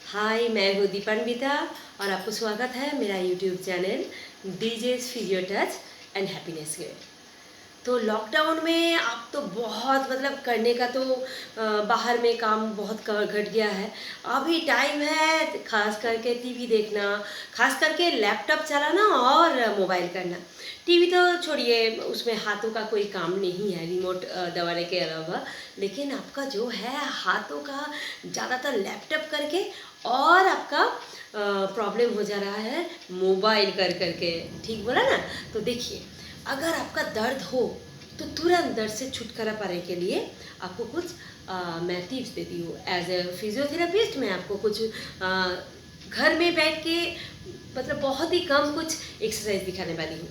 हाय, मैं हूँ दीपान्विता और आपको स्वागत है मेरा YouTube channel DJs physio touch and happiness के। तो लॉकडाउन में आप तो बहुत करने का तो बाहर में काम बहुत घट गया है। अभी टाइम है खास करके टीवी देखना, खास करके लैपटॉप चलाना और मोबाइल करना। टीवी तो छोड़िए, उसमें हाथों का कोई काम नहीं है रिमोट दबाने के अलावा, लेकिन आपका जो है हाथों का ज़्यादातर लैपटॉप करके और आपका प्रॉब्लम हो जा रहा है मोबाइल कर करके। ठीक बोला ना? तो देखिए, अगर आपका दर्द हो तो तुरंत दर्द से छुटकारा पाने के लिए आपको कुछ मैं टिप्स देती हूँ। एज ए फिजियोथेरेपिस्ट मैं आपको कुछ घर में बैठ के बहुत ही कम कुछ एक्सरसाइज दिखाने वाली हूँ।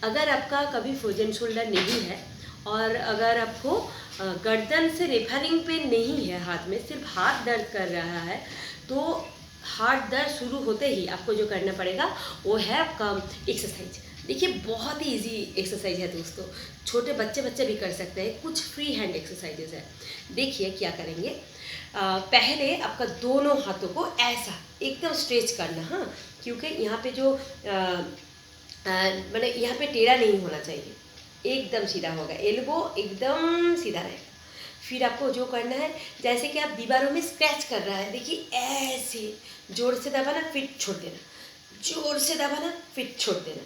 अगर आपका कभी फ्रोजन शोल्डर नहीं है और अगर आपको गर्दन से रेफरिंग पेन नहीं है, हाथ में सिर्फ हाथ दर्द कर रहा है, तो हाथ दर्द शुरू होते ही आपको जो करना पड़ेगा वो है आपका एक्सरसाइज। देखिए, बहुत ही इजी एक्सरसाइज है दोस्तों, छोटे बच्चे भी कर सकते हैं। कुछ फ्री हैंड एक्सरसाइजेज है। देखिए क्या करेंगे। पहले आपका दोनों हाथों को ऐसा एकदम स्ट्रेच करना। हाँ, क्योंकि यहाँ पे जो यहाँ पे टेढ़ा नहीं होना चाहिए, एकदम सीधा होगा, एल्बो एकदम सीधा रहेगा। फिर आपको जो करना है, जैसे कि आप दीवारों में स्क्रैच कर रहा है, देखिए ऐसे जोर से दबाना फिर छोड़ देना, जोर से दबाना फिर छोड़ देना,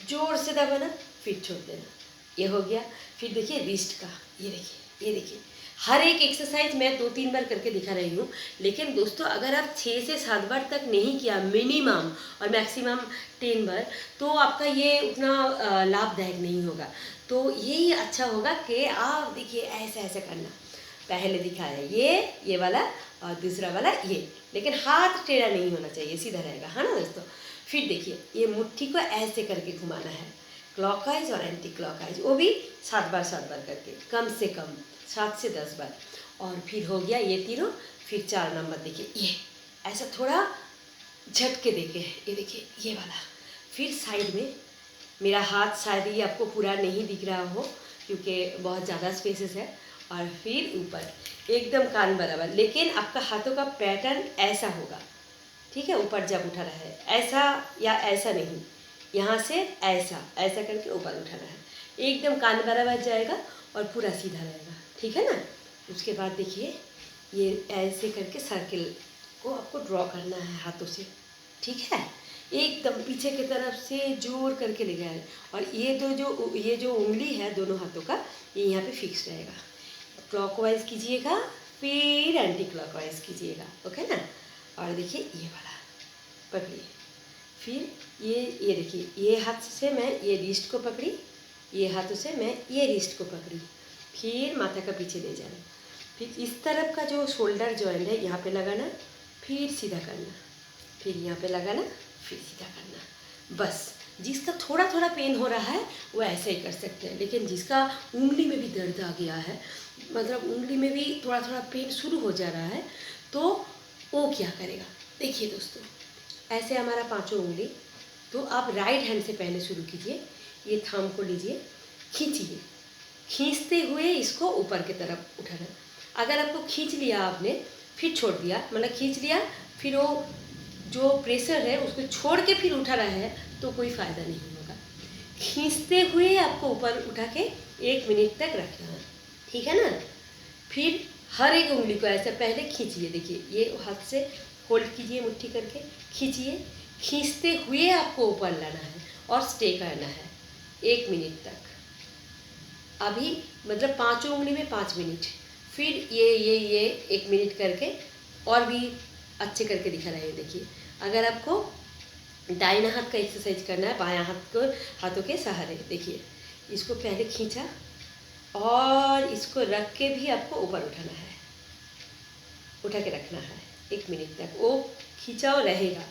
जोर से दबाना फिर छोड़ देना। ये हो गया। फिर देखिए रिस्ट का, ये देखिए हर एक एक्सरसाइज मैं 2-3 बार करके दिखा रही हूँ। लेकिन दोस्तों, अगर आप 6 से 7 बार तक नहीं किया मिनिमम और मैक्सिमम 10 बार, तो आपका ये उतना लाभदायक नहीं होगा। तो यही अच्छा होगा कि आप देखिए ऐसे ऐसे करना। पहले दिखाया ये वाला और दूसरा वाला ये, लेकिन हाथ टेढ़ा नहीं होना चाहिए, सीधा रहेगा, है ना दोस्तों। फिर देखिए, ये मुट्ठी को ऐसे करके घुमाना है, क्लॉकवाइज और एंटी क्लॉकवाइज, वो भी 7 बार करके, कम से कम 7 से 10 बार। और फिर हो गया ये तीनों। फिर 4 नंबर देखिए, ये ऐसा थोड़ा झटके देके, ये देखिए ये वाला। फिर साइड में मेरा हाथ शायद ये आपको पूरा नहीं दिख रहा हो क्योंकि बहुत ज़्यादा स्पेसेस है। और फिर ऊपर एकदम कान बराबर, लेकिन आपका हाथों का पैटर्न ऐसा होगा, ठीक है। ऊपर जब उठा रहा है ऐसा या ऐसा नहीं, यहाँ से ऐसा ऐसा करके ऊपर उठाना है, एकदम कान बराबर जाएगा और पूरा सीधा रहेगा, ठीक है ना। उसके बाद देखिए, ये ऐसे करके सर्किल को आपको ड्रॉ करना है हाथों से, ठीक है। एकदम पीछे की तरफ से जोर करके ले जाए और ये जो उंगली है दोनों हाथों का, ये यहाँ पे फिक्स रहेगा। क्लॉकवाइज कीजिएगा फिर एंटी क्लॉकवाइज कीजिएगा, ओके ना। और देखिए ये वाला पकड़िए। फिर ये देखिए, ये हाथ से मैं ये रिस्ट को पकड़ी, ये हाथों से मैं ये रिस्ट को पकड़ी, फिर माथा का पीछे ले जाना। फिर इस तरफ का जो शोल्डर जॉइंट है यहाँ पे लगाना, फिर सीधा करना, फिर यहाँ पे लगाना, फिर सीधा करना। बस जिसका थोड़ा थोड़ा पेन हो रहा है वो ऐसे ही कर सकते हैं, लेकिन जिसका उंगली में भी दर्द आ गया है, उंगली में भी थोड़ा थोड़ा पेन शुरू हो जा रहा है, तो वो क्या करेगा। देखिए दोस्तों, ऐसे हमारा 5 उंगली, तो आप राइट हैंड से पहले शुरू कीजिए। ये थंब को लीजिए, खींचिए, खींचते हुए इसको ऊपर की तरफ उठाना। अगर आपको खींच लिया आपने फिर छोड़ दिया, खींच लिया फिर वो जो प्रेशर है उसको छोड़ के फिर उठा रहा है, तो कोई फ़ायदा नहीं होगा। खींचते हुए आपको ऊपर उठा के 1 मिनट तक रखना है, ठीक है ना। फिर हर एक उंगली को ऐसे पहले खींचिए, देखिए ये हाथ से होल्ड कीजिए मुट्ठी करके, खींचिए, खींचते हुए आपको ऊपर लाना है और स्टे करना है 1 मिनट तक। अभी 5 उंगली में 5 मिनट, फिर ये 1 मिनट करके और भी अच्छे करके दिखा रहे हैं। देखिए, अगर आपको दाहिना हाथ का एक्सरसाइज करना है, बायां हाथ को हाथों के सहारे, देखिए इसको पहले खींचा और इसको रख के भी आपको ऊपर उठाना है, उठा के रखना है 1 मिनट तक। वो खींचा और रहेगा,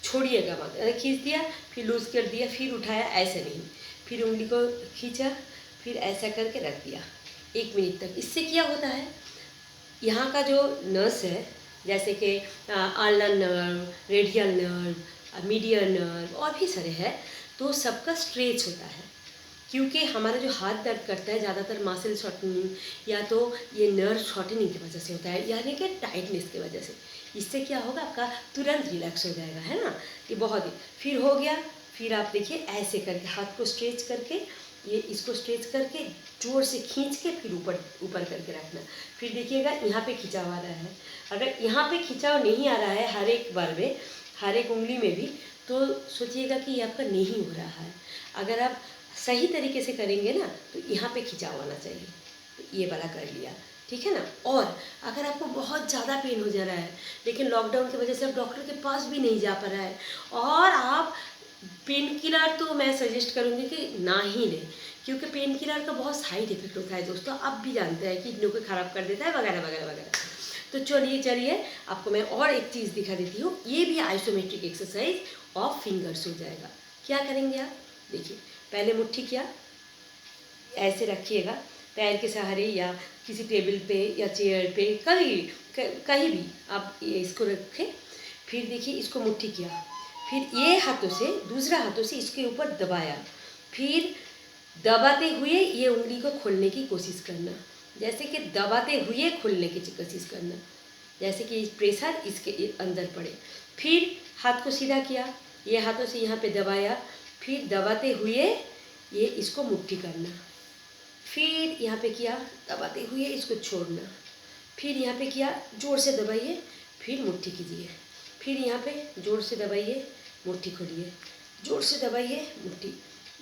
छोड़िएगा मत। खींच दिया फिर लूज़ कर दिया फिर उठाया, ऐसे नहीं। फिर उंगली को खींचा फिर ऐसा करके रख दिया 1 मिनट तक। इससे क्या होता है, यहाँ का जो नर्व्स है, जैसे कि ulnar nerve, radial nerve, medial nerve और भी सारे हैं, तो सबका स्ट्रेच होता है। क्योंकि हमारा जो हाथ दर्द करता है ज़्यादातर मसल शॉर्टनिंग या तो ये नर्व शॉर्टनिंग की वजह से होता है, यानी कि टाइटनेस की वजह से। इससे क्या होगा, आपका तुरंत रिलैक्स हो जाएगा, है ना। ये बहुत ही फिर हो गया। फिर आप देखिए ऐसे करके हाथ को स्ट्रेच करके, ये इसको स्ट्रेच करके जोर से खींच के फिर ऊपर ऊपर करके रखना। फिर देखिएगा यहाँ पे खिंचाव आ रहा है। अगर यहाँ पे खिंचाव नहीं आ रहा है हर एक बार में, हर एक उंगली में भी, तो सोचिएगा कि ये आपका नहीं हो रहा है। अगर आप सही तरीके से करेंगे ना तो यहाँ पे खिंचाव आना चाहिए। तो ये वाला कर लिया, ठीक है ना। और अगर आपको बहुत ज़्यादा पेन हो जा रहा है, लेकिन लॉकडाउन की वजह से आप डॉक्टर के पास भी नहीं जा पा रहा है, और आप पेन किलर तो मैं सजेस्ट करूँगी कि ना ही लें, क्योंकि पेन किलर का बहुत साइड इफेक्ट होता है दोस्तों। आप भी जानते हैं कि किडनियों को ख़राब कर देता है वगैरह वगैरह वगैरह। तो चलिए आपको मैं और एक चीज़ दिखा देती हूँ। ये भी आइसोमेट्रिक एक्सरसाइज ऑफ फिंगर्स हो जाएगा। क्या करेंगे आप, देखिए पहले मुट्ठी क्या ऐसे रखिएगा पैर के सहारे, या किसी टेबल पे या चेयर पे, कहीं भी आप ये इसको रखें। फिर देखिए इसको मुट्ठी किया, फिर ये हाथों से, दूसरा हाथों से इसके ऊपर दबाया, फिर दबाते हुए ये उंगली को खोलने की कोशिश करना, जैसे कि दबाते हुए खोलने की कोशिश करना, जैसे कि प्रेशर इसके अंदर पड़े। फिर हाथ को सीधा किया, ये हाथों से यहाँ पे दबाया, फिर दबाते हुए ये इसको मुट्ठी करना, फिर यहाँ पे किया दबाते हुए इसको छोड़ना, फिर यहाँ पे किया जोर से दबाइए, फिर मुट्ठी कीजिए, फिर यहाँ पे जोर से दबाइए, मुट्ठी खोलिए, जोर से दबाइए, मुट्ठी।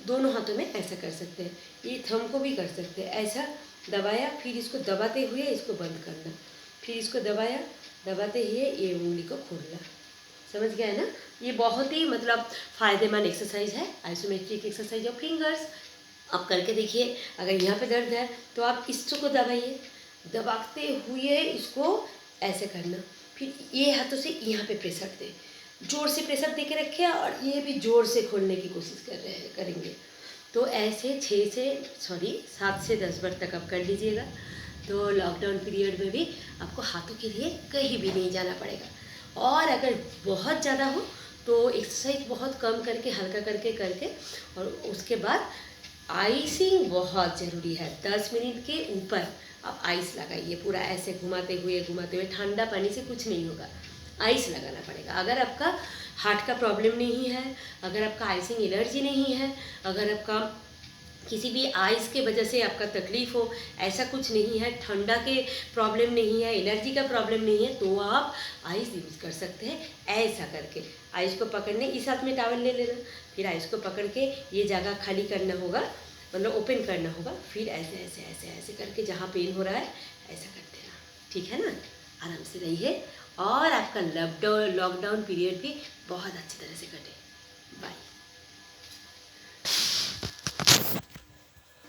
दोनों हाथों में ऐसा कर सकते हैं, ये थंब को भी कर सकते हैं। ऐसा दबाया, फिर इसको दबाते हुए इसको बंद करना, फिर इसको दबाया, दबाते हुए ये उंगली को खोलना। समझ गया है ना। ये बहुत ही मतलब फ़ायदेमंद एक्सरसाइज है, आइसोमेट्रिक एक्सरसाइज ऑफ फिंगर्स। आप करके देखिए। अगर यहाँ पे दर्द है तो आप इसको दबाइए, दबाते हुए इसको ऐसे करना, फिर ये हाथों से यहाँ पे प्रेशर दे, जोर से प्रेशर दे के रखे, और ये भी जोर से खोलने की कोशिश करेंगे। तो ऐसे 7 से 10 बार तक आप कर लीजिएगा। तो लॉकडाउन पीरियड में भी आपको हाथों के लिए कहीं भी नहीं जाना पड़ेगा। और अगर बहुत ज़्यादा हो तो एक्सरसाइज बहुत कम करके, हल्का करके और उसके बाद आइसिंग बहुत ज़रूरी है। 10 मिनट के ऊपर आप आइस लगाइए, पूरा ऐसे घुमाते हुए। ठंडा पानी से कुछ नहीं होगा, आइस लगाना पड़ेगा। अगर आपका हार्ट का प्रॉब्लम नहीं है, अगर आपका आइसिंग एलर्जी नहीं है, अगर आपका किसी भी आइस के वजह से आपका तकलीफ़ हो, ऐसा कुछ नहीं है, ठंडा के प्रॉब्लम नहीं है, एलर्जी का प्रॉब्लम नहीं है, तो आप आइस यूज़ कर सकते हैं। ऐसा करके आइस को पकड़ने, इस हाथ में टॉवल ले लेना, फिर आइस को पकड़ के ये जगह खाली करना होगा, मतलब ओपन करना होगा, फिर ऐसे करके जहाँ पेन हो रहा है ऐसा करते रहना, ठीक है ना। आराम से रहिए और आपका लॉकडाउन पीरियड भी बहुत अच्छी तरह से कटे।